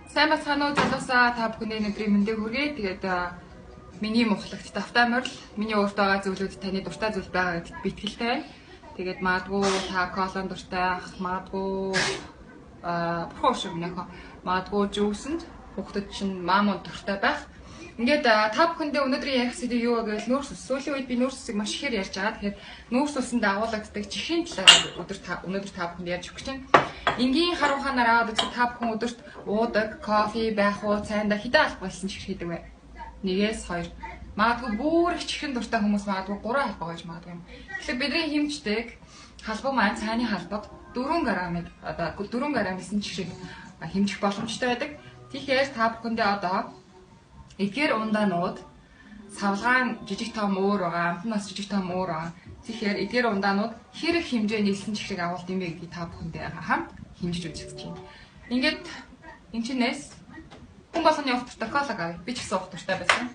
Сайн бацгаана уу залуусаа та бүхэний өдрийн мэндийг хүргэе. Тэгээд миний мухлагч давтаа морил миний өөртөө байгаа зүйлүүд таны дуртай зүйл байгаа гэдэгт би итгэлтэй байна. Тэгээд магадгүй та колон дуртай ах, магадгүй бурхан шиг нөхөө, магадгүй жүүсэнд хүүхдүүд чинь маамууд дуртай байх. Ингээд та бүхэндээ өнөөдрийн ярих сэдв юу вэ гэвэл нүүрс ус. Сүүлийн үед би нүүрс усыг маш ихээр ярьж байгаа. Тэгэхээр нүүрс усанд агуулгаддаг чихрийн талаар өнөөдөр та бүхэнд ярьж өгч байна. Энгийн харууханаар аваад үзэх та бүхэн өдөрт уудаг кофе байх уу, цайндаа хэдэн албан хэлсэн чихэр хийдэг вэ? 1-2. Магадгүй бүр их чихрийн дуртай хүмүүс магадгүй 3 албаа байж магадгүй юм. Тэгэхээр бидний хэмждэг халбаг маань цайны халбаг 4 грамыг одоо 4 грамм гэсэн чихрийг хэмжих боломжтой байдаг. Тэгэхээр та бүхэндээ одоо эдгээр ундаанууд савлгаан жижиг том өөр байгаа, амтнаас жижиг том өөр байгаа. Тэгэхээр эдгээр ундаанууд хэрэг хэмжээний элсэн чихрийг агуулт юм бэ гэдгийг та бүхэндээ хамт хэмжиж үзэх гэж байна. Ингээд энэ чинээс хүн болгоны уух туртай колаг авъя. Би ч гэсэн уух туртай байсан.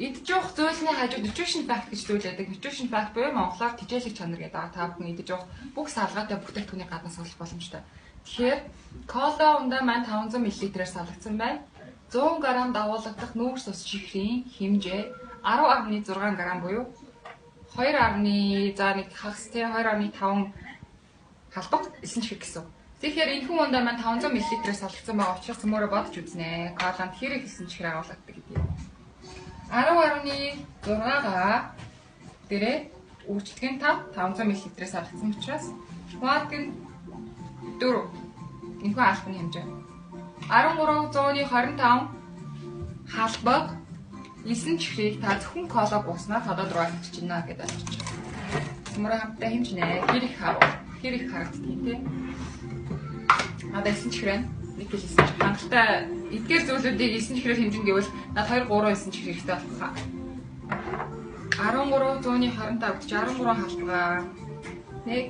Идж уух зүйлсний хажууд nutrition fact гэж зүйл байдаг. Nutrition fact буюу монголоор тэжээлэг чанар гэдэг. Та бүхэн идж уух бүх салгаатай бүтээгдэхүүний гаднаас олох боломжтой. Тэгэхээр кола ундаа маань 500 мл-ээр салгагдсан байна. 100 г дагуулгадах нүүрс ус чихрийн хэмжээ 10.6 г буюу 2.1 хагас тий 2.5 халбаг элсэн чихэр гэсэн. Тэгэхээр энэ хүн ундаа маань 500 мл-ээр салгагдсан байгаа учраас цөмөрө бодож үзнэ. Коланд хэрэг элсэн чихэр агуулгадаг гэдэг. 10.6-га дээрээ үржлэгийн 500 мл-ээр салгагдсан учраас ватгийн 4 энэ хүн албаны хэмжээ 1325 халбаг элсэн чихрийг та зөвхөн колог ууснаар тодод руу авчиж гинэ гэдэг байна. Цөмөрө хамтдаа хэмжнэ. Хэрэг харагддаг тийм. Одоо элсэн чихрээ нэг хэл элсэн чихэр хангалттай эдгээр зүйлүүдийг элсэн чихрээр хэмжинэ гэвэл над 2-3 элсэн чихэр хэрэгтэй болох. 1325 гэж 13 халбага. Нэг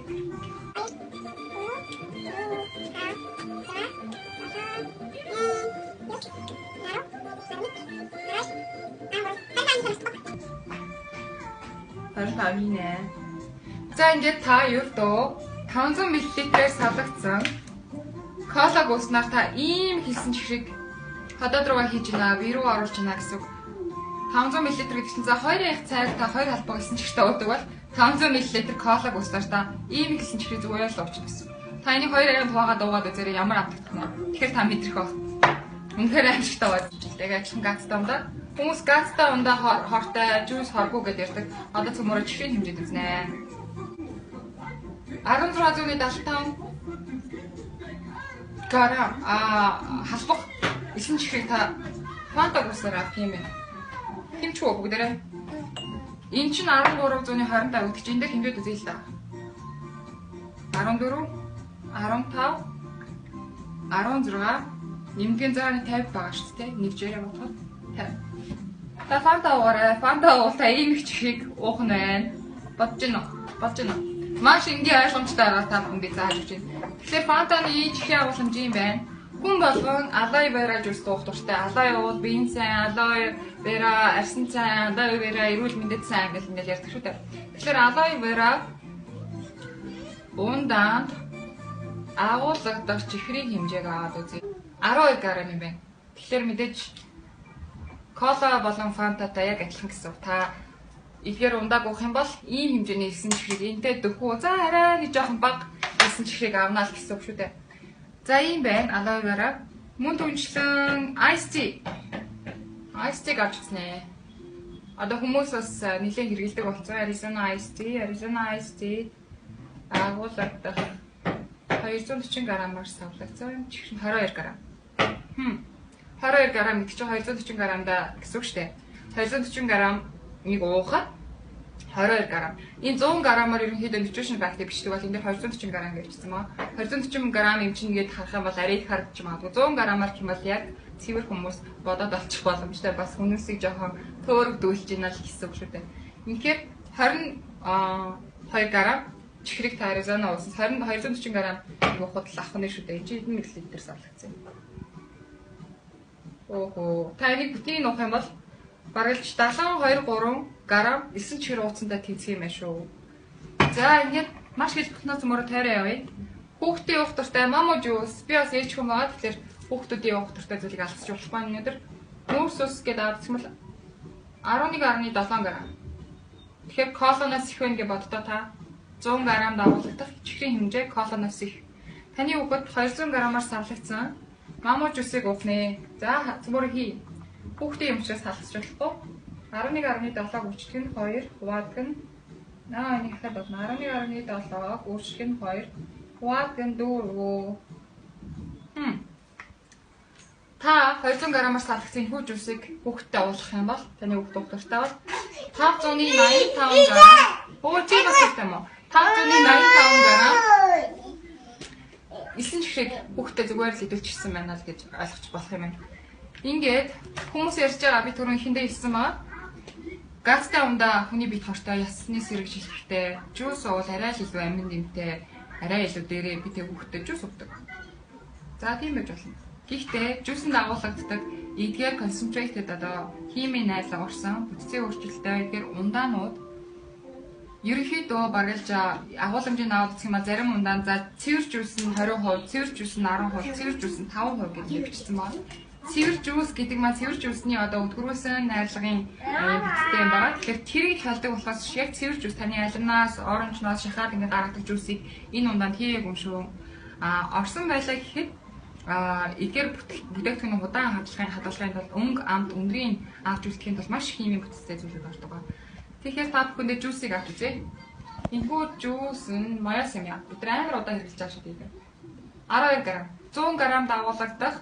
Харин за ингээд та ердөө 500 мл-ээр салгагдсан колаг ууснаар та ийм хэлсэн чихрийг хотод руугаа хийж гинэ, бие рүү оруулж гинэ гэсэн үг. 500 мл гэдэгсэн за 2 их цайг та 2 халбаг хэлсэн чихртэй уудаг бол 500 мл колаг ууснаар та ийм хэлсэн чихрийг зүгээр л уучна гэсэн. Та энийг 2 тугаага дуугаад үзээрэй ямар амтгах нь. Тэгэхээр та мэдрэх баг. Үнэхээр амжилттай байж байгаа адилхан гацтай юм да. Хүмүүс гацтай ундаа хортой жуус хоргүй гэдээ ярьдаг. Одоо цөмөрө чихрийн хэмжээд үзнэ. 1675 грамм халбаг элсэн чихрийг та фанта гусаар авах юм байна. Хэмчүү бүгдээрээ. Энэ чинь 1325 гэдэг чинь энэ дээр хэмжээд үзье л да. 14 15 16 нэмгэн зааны 50 байгаа шүү дээ. Нэг жирэ бодоход 50. Та фанта ууаарай. Фанта уулаа ийм их чихрийг уух нь байна. Бодож байна. Маш энгийн ойлгомжтой байгаа та бүхэн би зааж өгч байна. Тэгэхээр фантаны ийм чихрийн агуулмж юм байна. Хүн болгон алоэ вера жуус уух дуртай. Алоэ уул биеийн сайн, алоэ вера арсан сайн, алоэ вера эрүүл мэндэд сайн гэх ингээл ярьдаг шүү дээ. Тэгэхээр алоэ вера ундаанд агуулгадах чихрийн хэмжээг аваад үзье. 12 г юм байна. Тэгэхээр мэдээж кола болон фантатай яг адилхан гэсэн. Та эдгээр ундааг уух юм бол ийм хэмжээний элсэн чихрийг энтэй дөхөө. За арай нэг жоохон бага элсэн чихрийг авнаа л гэсэн үг шүү дээ. За ийм байна. Алоэ вера. Мөн түнчлэн Ice tea гарч ирсэн. Одоо хүмүүс бас нэлээд хэрэгэлдэг болсон. Arizona Ice tea агуулгадах 240 г-аар савлагдсан. Чихрийн 22 г. 22 г гэдэг чинь 240 г-да гэсэн үг шүү дээ. 240 г-ыг уухад 22 г. Энэ 100 г-аар ерөнхийдөө nutrition fact бичдэг бол энэ дээр 240 г гэж бичсэн маа. 240 г эмчин гээд харах юм бол арай их харагдчих магадгүй. 100 г-аар хэмээл яг цэвэр хүмүүс бодоод олчих боломжтой. Бас хүмүүсийг жоохон төөрөгдүүлж ийна л гэсэн үг шүү дээ. Тэгэхээр 22 г чихрийг та Arizona уусан 240 г уухад л авах нь шүү дээ. Энд 1 мл-ээр салгагдсан. Оо та энийг бүтээний нуух юм бол бараг л 72-3 г элсэн чихэр ууцсандаа тэнцэх юм аа шүү. За ингээд маш их бүтнээс мөрө тойроо явъя. Хүүхдээ явах дуртай мамо жуус. Би бас ээж хүн байгаа. Тэгэхээр хүүхдүүдийн явах дуртай зүйлийг алдчих болохгүй өнөөдөр. Мөс ус гэдэг авчихмал 11.7 г. Тэгэхээр колоноос их байна гэж боддоо та 100 г дагуулдаг чихрийн хэмжээ колоноос их. Таны хүүхэд 200 г-аар савлагдсан. Мамо жуусыг уух нэ. За зүгээр хий. Хүүхдийн юмчраас салгаж болохгүй. 11.7 гүйцэтгэх нь 2, хуваадаг нь энийг дахиад болно. 11.7 гүйцэтгэх нь 2, хуваадаг нь 4. Та 200 г-аар салгасан хүү жуусыг хүүхдэд уулгах юм бол таны хүүхд дуртай бол 585 г. Өө чи бас гэдэг юм уу? 585 г. Эсэн чихрийг хүүхдэд зүгээр л идэвчсэн байна л гэж ойлгож болох юм байна. Ингээд хүмүүс ярьж байгаа би түрүүн ихэндээ хэлсэн маа. Газтай ундаа хүний бие хортой ясны сэрэг жилхтэй, жуус уул арай л илүү амин дэмтэй, арай илүү дээрээ би тэг хүүхдэд жуус уудаг. За тийм байж болно. Гэхдээ жуусанд агуулгаддаг эдгээр concentrated одоо химийн найзлага орсон бүтцийн өөрчлөлттэй эдгээр ундаанууд ерөнхийдөө баргалж агуулмжийн аваад юм а зарим ундаан за цэвэр жуус нь 20%, цэвэр жуус нь 10%, цэвэр жуус нь 5% гэж бичсэн байна. Цэвэр жуус гэдэг маань цэвэр жуусны одоо өдгөрөөсөн найрлагын бүтцтэй юм байна. Тэгэхээр тэрийг хялдаг болохоос яг цэвэр жуус таны алимнаас, оранжноос шахаад ингэ гаргадаг жуусыг энэ ундаанд хийгээг юм шүү. Орсон байлаа гэхэд эдгээр бүтээгдэхүүн удаан хадгалахын тулд өнгө, амт, өндрийн авч үлдэхийн тулд маш химийн бүтцтэй зүйлүүд ордог. Тэгэхээр та бүхэндээ жуусыг авч үзье. Энэхүү жуус нь моясамя. Бид амар удаан хэрэглэж байгаа шүү дээ. 12 г. 100 г дагуулгадах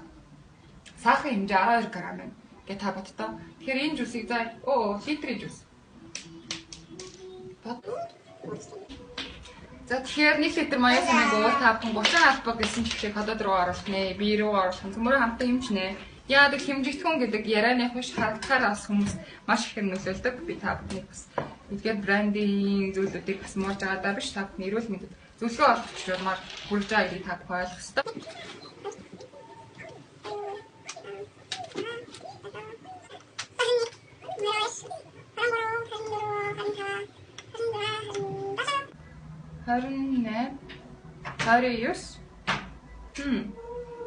сахарын хэмжээ 12 г байна гэж та бодтоо. Тэгэхээр энэ жуусыг за литрийн жуус. За тэгэхээр 1 литр моясамыг уур та бүхэн 30 албаг гэсэн чихрийг ходоод руу оруулах нэ. Би рүү оруулах. Цөмөрөө хамтаа хэмжнэ. Яадаг хэмжигдэхүүн гэдэг ярианы хуш хардахаар бас хүмүүс маш их нөлөөлдөг. Би та бүхнийг бас эдгээр брендийн зүйлүүдийг бас морж байгаа даа биш та бүхэн эрүүл мэндэд зөвлөгөө олох учраар хүрж байгаа гэдгийг та бүхэн ойлгох ёстой.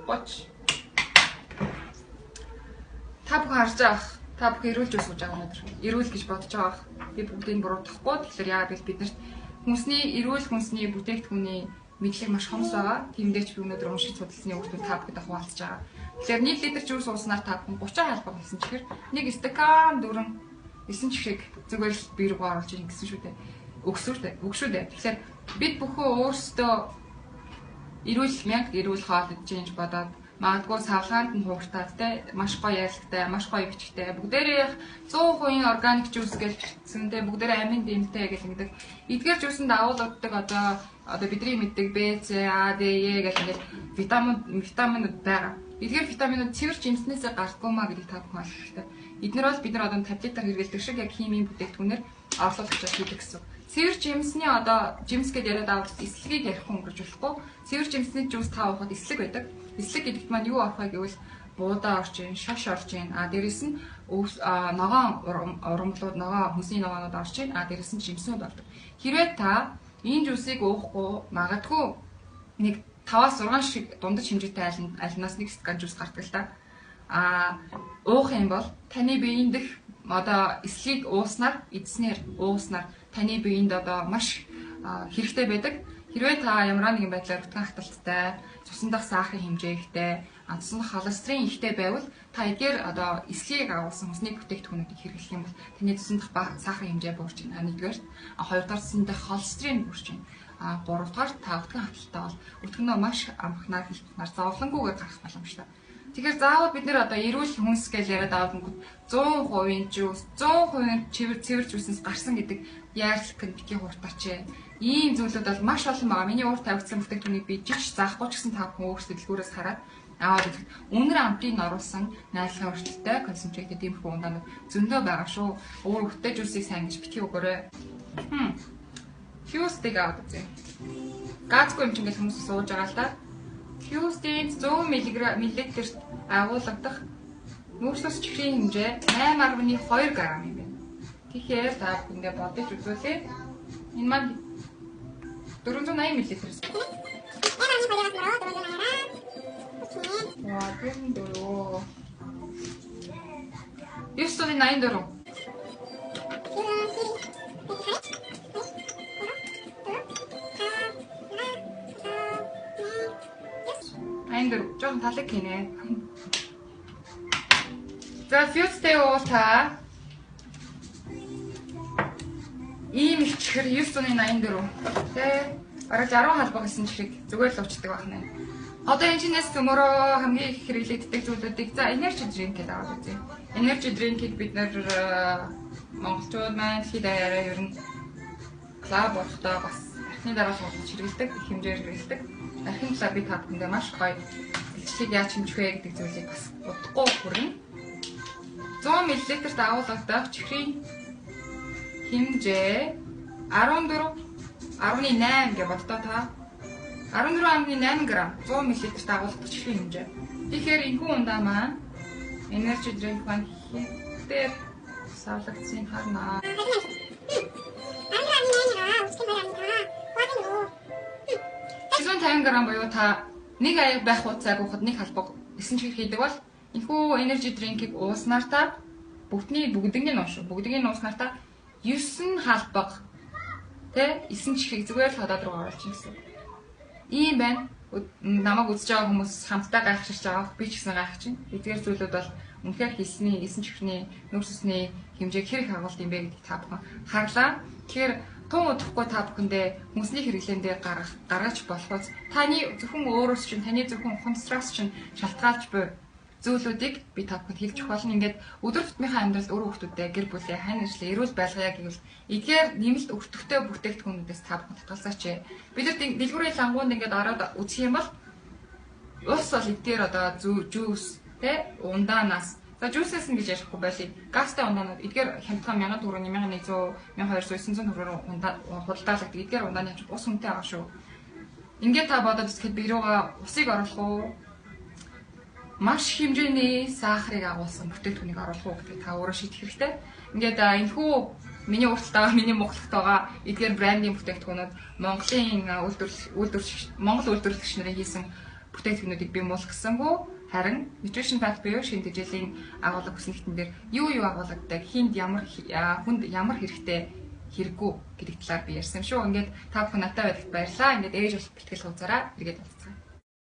Watch. Та бүхэн харж байгаа. Та бүхэн эрүүлж ус сууж байгаа өнөөдөр. Эрүүл гэж бодож байгаа. Би бүгдийг буруутгахгүй. Тэгэхээр яагаад гэвэл биднэрт эрүүл хүнсний бүтээгдэхүүний мэдлэг маш хомс байгаа. Тиймдээ ч би өнөөдөр уншиж судалсны үгтүүд та бүхэнд хуваалцаж байгаа. Тэгэхээр 1 литр жуус ууснаар та бүхэн 30 халбаг хийсэн чихэр нэг стакан дөрөн 9 чихрийг зүгээр л бие рүү оруулж ийн гэсэн шүү дээ. Өгшүү дээ. Тэгэхээр бид бүхэн өөрсдөө эрүүл мянга эрүүл хоол идэж ийн бодоод магадгүй савлгаанд нь хууртаад те маш гоё ярилгтай, маш гоё бичгтэй. Бүгдээрээ 100% органик жуус гэж бичсэн те бүгдээрээ амин дэмтэй гэж ингэдэг. Эдгээр жуусанд агуулгадаг одоо бидний мэддэг B, C, A, D, E гэх ингээд витаминууд байгаа. Эдгээр витаминууд цэвэр жимснээс гардгүй маа гэдгийг та бүхэн ойлгох хэрэгтэй. Бид нар одоо таблетаар хэрэглэдэг шиг яг химийн бүтээгдэхүүнээр орлуулж хийдэг гэсэн. Цэвэр жимсний жимс гэдээ яриад авах эслэгийг ярих өнгөрж болохгүй. Цэвэр жимсний жуус та уухад эслэг байдаг. Эслэг гэдэгт маань юу орох вэ гэвэл буудаа орж ийн, шош орж ийн. Дээрэс нь ногоон урамлууд, хүнсний ногоонууд орж ийн. Дээрэс нь жимснүүд ордог. Хэрвээ та энэ жуусыг уухгүй магадгүй нэг 5-6 шиг дундаж хэмжээтэй альнаас нэг стакан жуус гардаг л та. Уух юм бол таны биеийн дэх эслийг эдснээр ууснаар таны биеинд маш хэрэгтэй байдаг. Хэрвээ та ямар нэгэн байдлаар утган хаталттай, цусндах сахарын хэмжээ ихтэй, цусндах холестерин ихтэй байвал та эдгээр эслийг агуулсан хүнсний бүтээгдэхүүнүүдийг хэрэглэх юм бол таны цусндах сахарын хэмжээ буурч байна. Нэгдүгээр, хоёрдугаар цусндах холестерин буурч байна. Гуравдугаар та утган хаталттай бол өтгөнөө маш амхнаар хэлбэнээр зовлонгүйгээр гарах боломжтой. Тэгэхээр заавал бид нэр эрүүл хүнс гэж яриад авангууд 100% жуус, 100% цэвэр жуусаас гарсан гэдэг яарлах гэж битгий хууртаач. Ийм зүйлүүд бол маш олон байгаа. Миний урт тавигдсан бүтээгдэхүүнийг би жиж заахгүй ч гэсэн та бүхэн өөрсдөө дэлгүүрээс хараад аваад үзэх. Үнэр амтыг оруулсан найрлагын өртөлтэй концентрейтэд иймэрхүү ундаанууд зөндөө байгаа шүү. Өөр өвтэй жуусыг сайн гэж битгий өгөөрэй. Fuse-ийг аваад үзье. Газгүй юм чинь гэж хүмүүс сууж байгаа л да. Fuse-ийн 100 мл-т агуулгадах нүүрслэс чихрийн хэмжээ 8.2 г юм байна. Тэгэхээр та бүхэндээ бодож үзүүлээ. Энэ маань 480 мл-с. 와, 팬더로. 984. 아인드로 좀 다색이네. За фьюзтэй та ийм их чихэр 984. Тэ бараг 10 халбаг гэсэн чихрийг зүгээр л уучдаг байна. Одоо энэ чинээс төмөрөө хамгийн их хэрэглэгддэг зүйлүүдийг за energy drink гэдэг аваад үзье. Energy drink-ийг бид нэр монголчууд маань хийдээрээ ер нь клаб болохдоо бас архины дараа суулгаж хэрэглэдэг, их хэмжээр хэрэглэдэг. Архин талаар би та бүхэндээ маш гоё илчлэг яаж хэмжих вэ гэдэг зүйлийг бас удахгүй хүрнэ. 100 мл-т агуулгадаг чихрийн хэмжээ 14.8 гэж боддоо та. 14.8 г 100 мл-т агуулгадаг чихрийн хэмжээ. Тэгэхээр энэхүү ундаа маань energy drink маань хэтээр савлагдсан харнаа. 50 г буюу та нэг аяг байх хугацааг уухад нэг халбаг 9 чихэр хийдэг бол энэхүү energy drink-ийг ууснаар та бүгднийг нууснаар та 9 халбаг тэ 9 чихрийг зүгээр л ходоод руу оруулж гэсэн. Ийм байна. Намайг үзэж байгаа хүмүүс хамтдаа гайхширч байгаа. Би ч гэсэн гайхаж байна. Эдгээр зүйлүүд бол үнэхээр хийсний 9 чихрийн нүүрс усны хэмжээг хэрэг хагуулт юм бэ гэдгийг та бүхэн харлаа. Тэгэхээр тун удахгүй та бүхэндээ хүнсний хэрэглэн дээр гаргаж болохоос таны зөвхөн өөрөөс чинь таны зөвхөн ухамсараас чинь шалтгаалж буй зүйлүүдийг би та бүхэнд хэлж өгөх болно. Ингээд өдөр тутмынхаа амьдралд өр хүүхдүүдтэй гэр бүлийн хань ажлын эрүүл байлгая гэвэл эдгээр нэмэлт өртөгтэй бүтээгдэхүүнүүдээс та бүхэн татгалзаач. Бид нар дэлгүүрийн лангуунд ингээд ороод үзэх юм бол ус бол эдгээр одоо жуус тэ ундаанаас за жуусээс нь гэж ярихгүй байлиг. Гастай ундаанууд эдгээр хямдхан 1000 төгрөг 1100 1200 900 төгрөөр худалдаалагддаг. Эдгээр ундааны хэмжээ ус хүнтэй байгаа шүү. Ингээд та бодоод үзэхэд би руугаа усыг оруулах уу? Маш хэмжээний сахарыг агуулсан бүтээгдэхүүнийг оруулах уу гэдгийг та өөрөө шийдэх хэрэгтэй. Ингээд энэхүү миний урталт байгаа, миний мухлагт байгаа эдгээр брендийн бүтээгдэхүүнүүд Монгол үйлдвэрлэгч нарын хийсэн бүтээгдэхүүнүүдийг би муулгасангүй. Харин nutrition fact буюу шинэ тэжээлийн агуулга хүснэгтэн дээр юу агуулгадаг, хүнд ямар хэрэгтэй хэрэггүй гэдэг талаар би ярьсан шүү. Ингээд та бүхэн надтай байдагт баярлалаа. Ингээд ээж болох бэлтгэл хуудасаараа эргээд